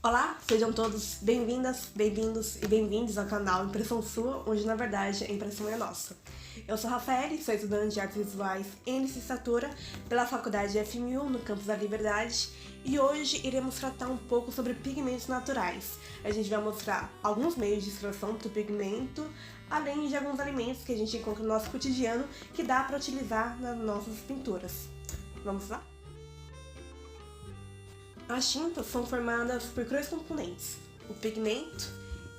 Olá, sejam todos bem-vindas, bem-vindos e bem-vindos ao canal Impressão Sua, onde na verdade a impressão é nossa. Eu sou Rafael, sou estudante de Artes Visuais em licenciatura pela Faculdade FMU, no campus da Liberdade, e hoje iremos tratar um pouco sobre pigmentos naturais. A gente vai mostrar alguns meios de extração do pigmento, além de alguns alimentos que a gente encontra no nosso cotidiano que dá para utilizar nas nossas pinturas. Vamos lá? As tintas são formadas por três componentes: o pigmento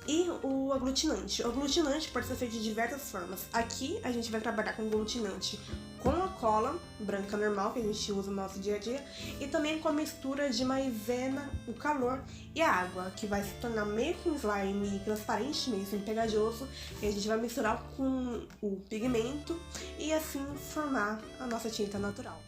e o aglutinante. O aglutinante pode ser feito de diversas formas. Aqui a gente vai trabalhar com aglutinante com a cola branca normal que a gente usa no nosso dia a dia e também com a mistura de maisena, o calor e a água, que vai se tornar meio que um slime transparente, meio assim pegajoso, e a gente vai misturar com o pigmento e assim formar a nossa tinta natural.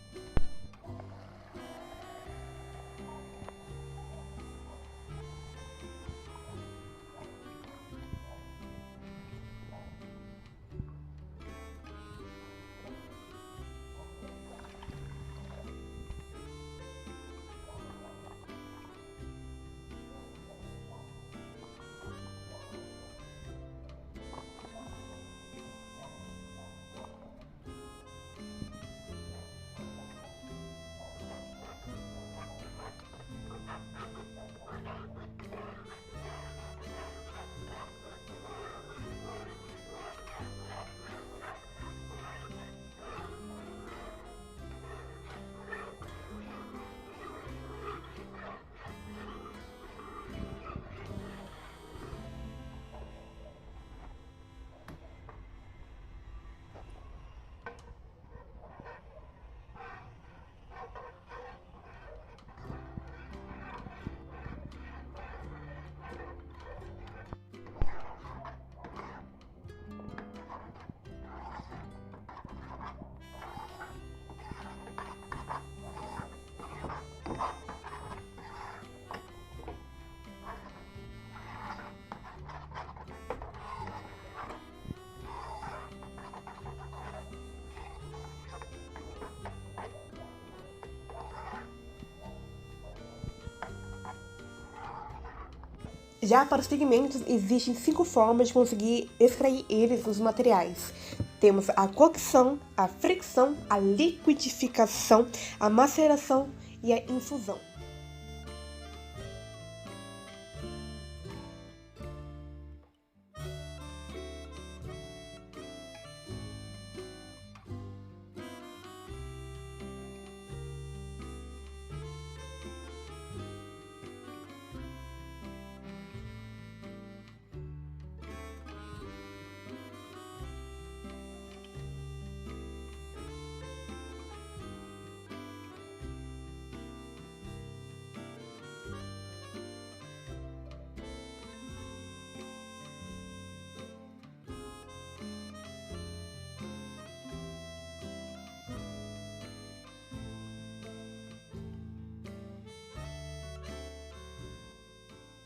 Já para os pigmentos, existem 5 formas de conseguir extrair eles dos materiais. Temos a cocção, a fricção, a liquidificação, a maceração e a infusão.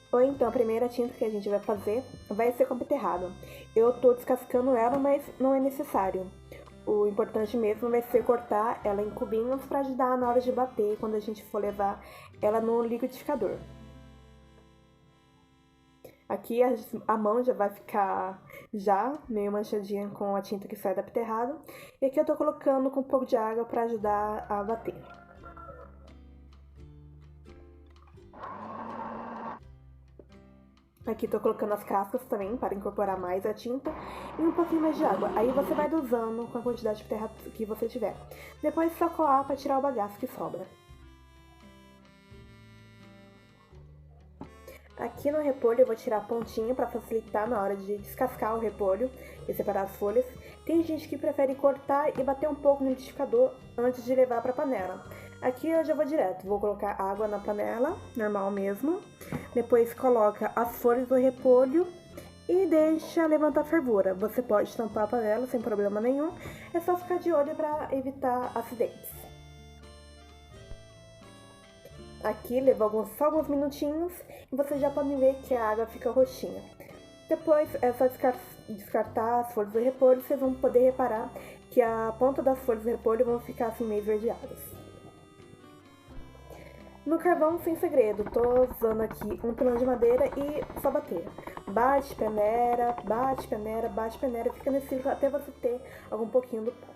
Ou então, a primeira tinta que a gente vai fazer vai ser com a beterraba. Eu tô descascando ela, mas não é necessário. O importante mesmo vai ser cortar ela em cubinhos para ajudar na hora de bater quando a gente for levar ela no liquidificador. Aqui a mão já vai ficar meio manchadinha com a tinta que sai da beterraba. E aqui eu tô colocando com um pouco de água para ajudar a bater. Aqui tô colocando as cascas também para incorporar mais a tinta e um pouquinho mais de água. Aí você vai dosando com a quantidade de terra que você tiver. Depois só coar para tirar o bagaço que sobra. Aqui no repolho eu vou tirar a pontinha para facilitar na hora de descascar o repolho e separar as folhas. Tem gente que prefere cortar e bater um pouco no liquidificador antes de levar para a panela. Aqui eu já vou direto, vou colocar água na panela, normal mesmo. Depois coloca as folhas do repolho e deixa levantar a fervura. Você pode tampar a panela sem problema nenhum, é só ficar de olho para evitar acidentes. Aqui leva só alguns minutinhos e você já pode ver que a água fica roxinha. Depois é só descartar as folhas do repolho, vocês vão poder reparar que a ponta das folhas do repolho vão ficar assim meio esverdeadas. No carvão, sem segredo, tô usando aqui um pilão de madeira e só bater. Bate, peneira, bate, peneira, bate, peneira, fica nesse ciclo até você ter algum pouquinho do pó.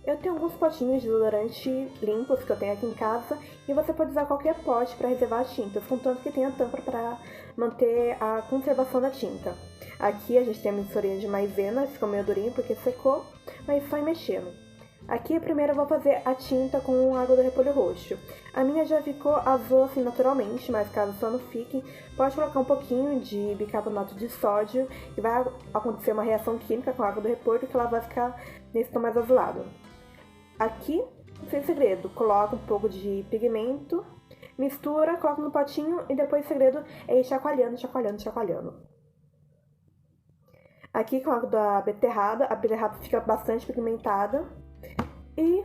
Eu tenho alguns potinhos de desodorante limpos que eu tenho aqui em casa e você pode usar qualquer pote para reservar as tintas, contanto que tenha tampa para manter a conservação da tinta. Aqui a gente tem a misturinha de maisena, ficou meio durinho porque secou, mas só ir mexendo. Aqui primeiro eu vou fazer a tinta com água do repolho roxo. A minha já ficou azul assim naturalmente, mas caso só não fique, pode colocar um pouquinho de bicarbonato de sódio e vai acontecer uma reação química com a água do repolho que ela vai ficar nesse tom mais azulado. Aqui, sem segredo, coloca um pouco de pigmento, mistura, coloca no potinho e depois o segredo é ir chacoalhando, chacoalhando, chacoalhando. Aqui com a água da beterraba, a beterraba fica bastante pigmentada. E,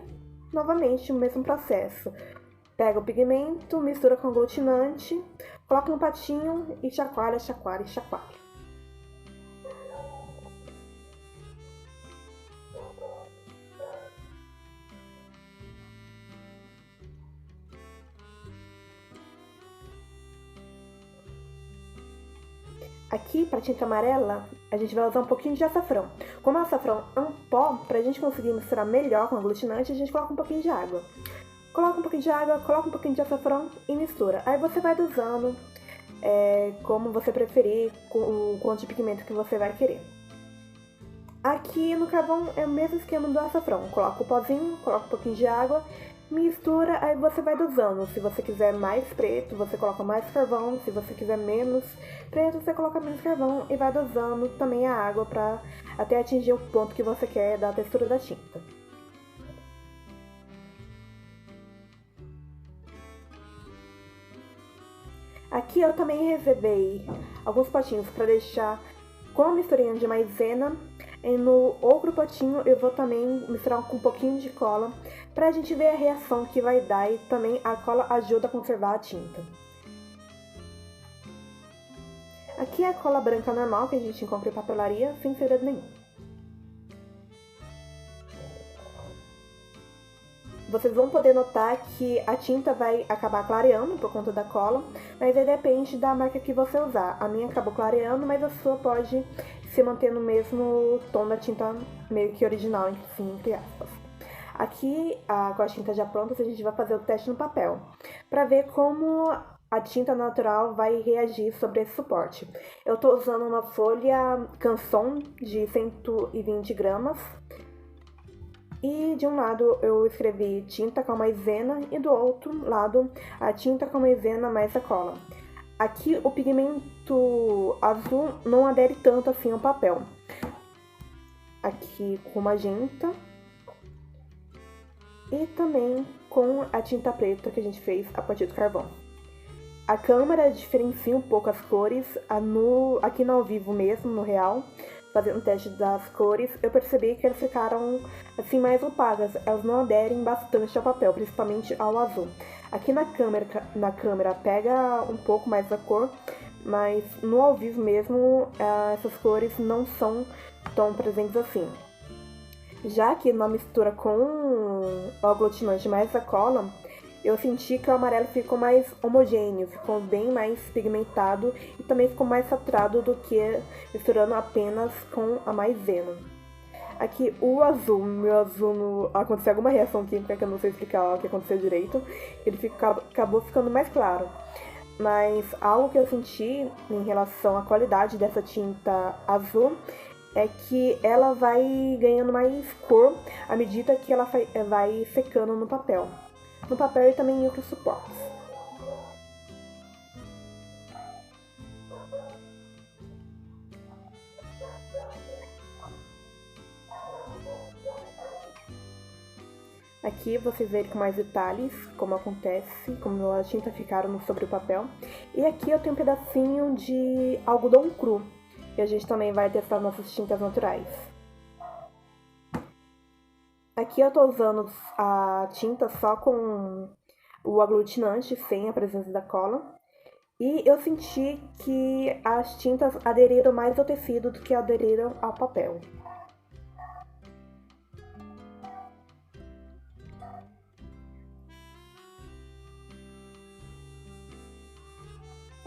novamente, o mesmo processo. Pega o pigmento, mistura com aglutinante, coloca no patinho e chacoalha, chacoalha, chacoalha. Aqui, para tinta amarela, a gente vai usar um pouquinho de açafrão. Como o açafrão é um pó, para a gente conseguir misturar melhor com o aglutinante, a gente coloca um pouquinho de água. Coloca um pouquinho de água, coloca um pouquinho de açafrão e mistura. Aí você vai dosando como você preferir, com o quanto de pigmento que você vai querer. Aqui no carvão é o mesmo esquema do açafrão. Coloca o pozinho, coloca um pouquinho de água, mistura, aí você vai dosando. Se você quiser mais preto, você coloca mais carvão. Se você quiser menos preto, você coloca menos carvão e vai dosando também a água para até atingir o ponto que você quer da textura da tinta. Aqui eu também reservei alguns potinhos para deixar com a misturinha de maisena. E no outro potinho eu vou também misturar com um pouquinho de cola pra gente ver a reação que vai dar e também a cola ajuda a conservar a tinta. Aqui é a cola branca normal que a gente encontra em papelaria, sem segredo nenhum. Vocês vão poder notar que a tinta vai acabar clareando por conta da cola, mas aí depende da marca que você usar. A minha acabou clareando, mas a sua pode se manter no mesmo tom da tinta meio que original, enfim, entre aspas. Aqui, com a tinta já pronta, a gente vai fazer o teste no papel, para ver como a tinta natural vai reagir sobre esse suporte. Eu estou usando uma folha Canson de 120 gramas, e de um lado eu escrevi tinta com a maisena e do outro lado a tinta com a maisena mais a cola. Aqui o pigmento azul não adere tanto assim ao papel. Aqui com magenta e também com a tinta preta que a gente fez a partir do carvão. A câmera diferencia um pouco as cores, aqui no ao vivo mesmo, no real, fazendo o teste das cores, eu percebi que elas ficaram assim mais opagas, elas não aderem bastante ao papel, principalmente ao azul. Aqui na câmera pega um pouco mais da cor, mas no ao vivo mesmo essas cores não são tão presentes assim. Já que na mistura com o aglutinante mais a cola, eu senti que o amarelo ficou mais homogêneo, ficou bem mais pigmentado e também ficou mais saturado do que misturando apenas com a maisena. Aqui o azul, meu azul, aconteceu alguma reação química que eu não sei explicar o que aconteceu direito, ele acabou ficando mais claro. Mas algo que eu senti em relação à qualidade dessa tinta azul é que ela vai ganhando mais cor à medida que ela vai secando no papel. No papel e também em outros suportes. Aqui vocês veem com mais detalhes como acontece, como as tintas ficaram sobre o papel. E aqui eu tenho um pedacinho de algodão cru, e a gente também vai testar nossas tintas naturais. Aqui eu tô usando a tinta só com o aglutinante, sem a presença da cola. E eu senti que as tintas aderiram mais ao tecido do que aderiram ao papel.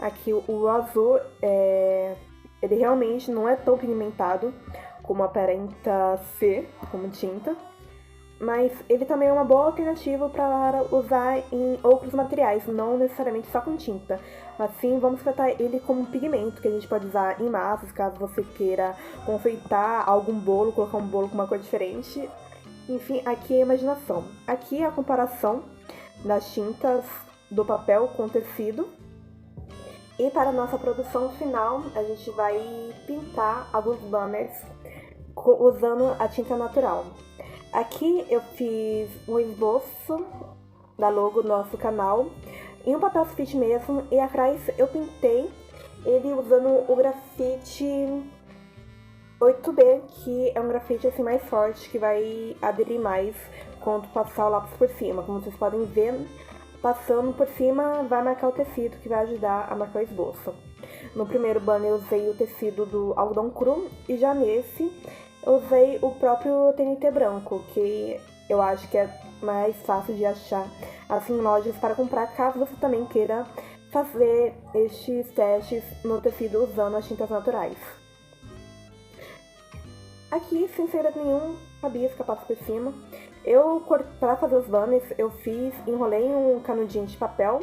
Aqui o azul, ele realmente não é tão pigmentado como aparenta ser, como tinta, mas ele também é uma boa alternativa para usar em outros materiais, não necessariamente só com tinta, mas sim vamos tratar ele como um pigmento que a gente pode usar em massas, caso você queira confeitar algum bolo, colocar um bolo com uma cor diferente. Enfim, aqui é a imaginação. Aqui é a comparação das tintas do papel com o tecido. E para a nossa produção final, a gente vai pintar alguns banners usando a tinta natural. Aqui eu fiz um esboço da logo do nosso canal em um papel sulfite mesmo, e atrás eu pintei ele usando o grafite 8B, que é um grafite assim mais forte, que vai aderir mais quando passar o lápis por cima. Como vocês podem ver, passando por cima vai marcar o tecido, que vai ajudar a marcar o esboço. No primeiro banner eu usei o tecido do algodão cru, e já nesse eu usei o próprio TNT branco, que eu acho que é mais fácil de achar assim em lojas para comprar, caso você também queira fazer estes testes no tecido usando as tintas naturais. Aqui, sem segredo nenhum, rabisca, passo por cima. Para fazer os banners, eu enrolei um canudinho de papel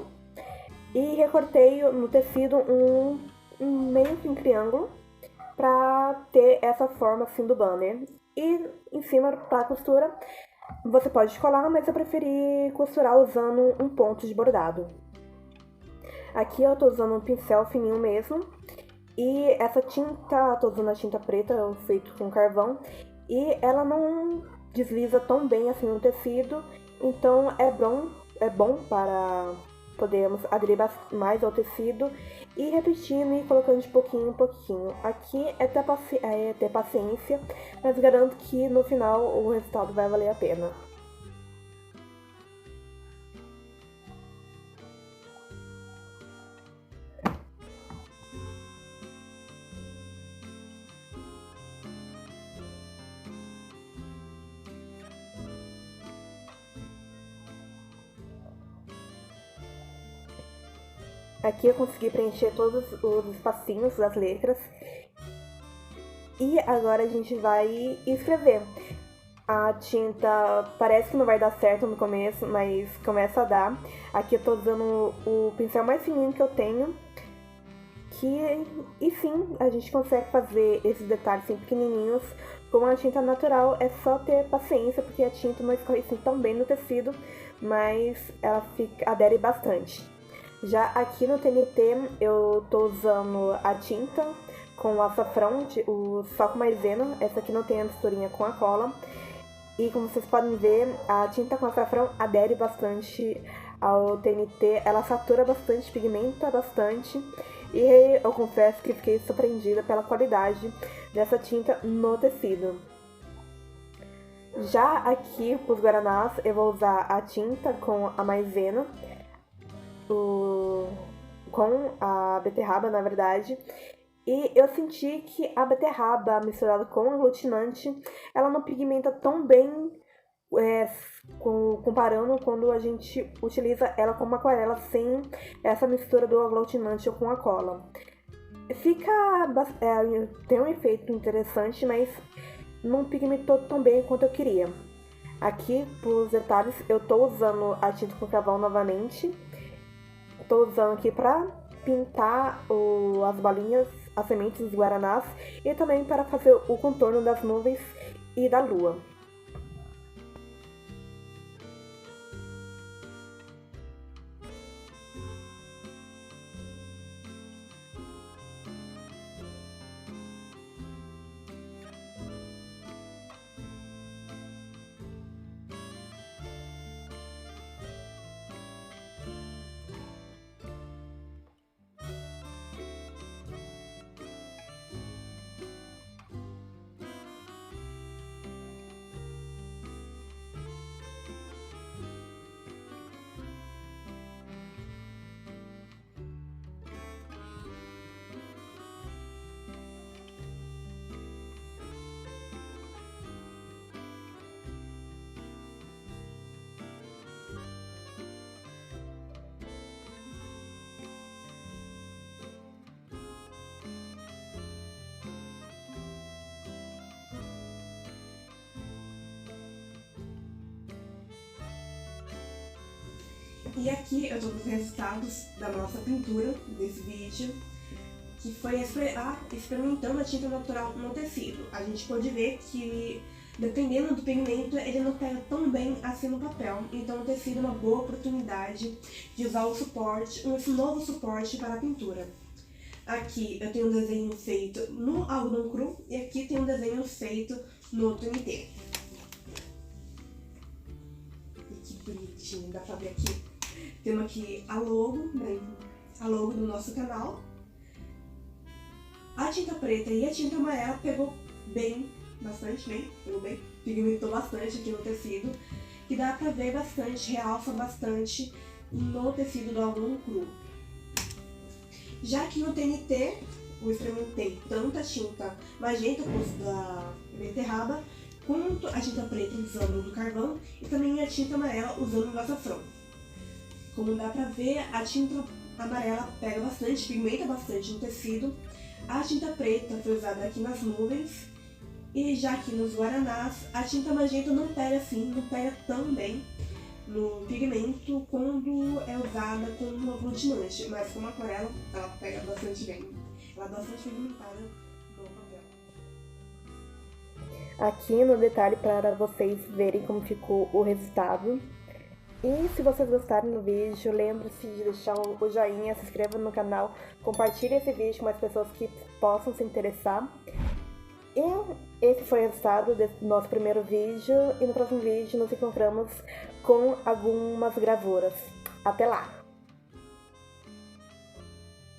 e recortei no tecido meio que um triângulo para ter essa forma assim do banner. E em cima, para a costura, você pode colar, mas eu preferi costurar usando um ponto de bordado. Aqui eu tô usando um pincel fininho mesmo. E essa tinta, tô usando a tinta preta, feito com carvão, e ela não desliza tão bem assim no tecido, então é bom para podermos aderir mais ao tecido e repetindo e colocando de pouquinho em pouquinho. Aqui é ter paciência, mas garanto que no final o resultado vai valer a pena. Aqui eu consegui preencher todos os espacinhos das letras. E agora a gente vai escrever. A tinta parece que não vai dar certo no começo, mas começa a dar. Aqui eu tô usando o pincel mais fininho que eu tenho. E sim, a gente consegue fazer esses detalhes assim, pequenininhos com a tinta natural. É só ter paciência, porque a tinta não escorre assim, tão bem no tecido, mas ela adere bastante. Já aqui no TNT eu tô usando a tinta com o açafrão, só com maisena. Essa aqui não tem a misturinha com a cola. E como vocês podem ver, a tinta com açafrão adere bastante ao TNT. Ela satura bastante, pigmenta bastante. E eu confesso que fiquei surpreendida pela qualidade dessa tinta no tecido. Já aqui, para os guaranás, eu vou usar a tinta com a maisena, com a beterraba, na verdade. E eu senti que a beterraba misturada com o aglutinante, ela não pigmenta tão bem, comparando quando a gente utiliza ela como aquarela sem essa mistura do aglutinante ou com a cola. Tem um efeito interessante, mas não pigmentou tão bem quanto eu queria. Aqui, para os detalhes, eu tô usando a tinta com carvão novamente. Tô usando aqui para pintar as bolinhas, as sementes dos guaranás, e também para fazer o contorno das nuvens e da lua. E aqui eu tô com os resultados da nossa pintura desse vídeo, que foi experimentando a tinta natural no tecido. A gente pode ver que, dependendo do pigmento, ele não pega tão bem assim no papel. Então o tecido é uma boa oportunidade de usar o suporte, esse novo suporte para a pintura. Aqui eu tenho um desenho feito no algodão cru e aqui tem um desenho feito no TNT. E que bonitinho, dá pra ver aqui. Temos aqui a logo do nosso canal. A tinta preta e a tinta amarela pegou pigmentou bastante aqui no tecido, que dá pra ver bastante, realça bastante no tecido do algodão cru. Já que no TNT, eu experimentei tanto a tinta magenta da beterraba, quanto a tinta preta usando do carvão e também a tinta amarela usando do açafrão. Como dá pra ver, a tinta amarela pega bastante, pigmenta bastante no tecido. A tinta preta foi usada aqui nas nuvens. E já aqui nos guaranás, a tinta magenta não pega tão bem no pigmento quando é usada como aglutinante, mas como aquarela, ela pega bastante bem. Ela é bastante pigmentada no papel. Aqui no detalhe para vocês verem como ficou o resultado. E se vocês gostarem do vídeo, lembre-se de deixar o joinha, se inscreva no canal, compartilhe esse vídeo com mais pessoas que possam se interessar. E esse foi o resultado desse nosso primeiro vídeo, e no próximo vídeo nos encontramos com algumas gravuras. Até lá!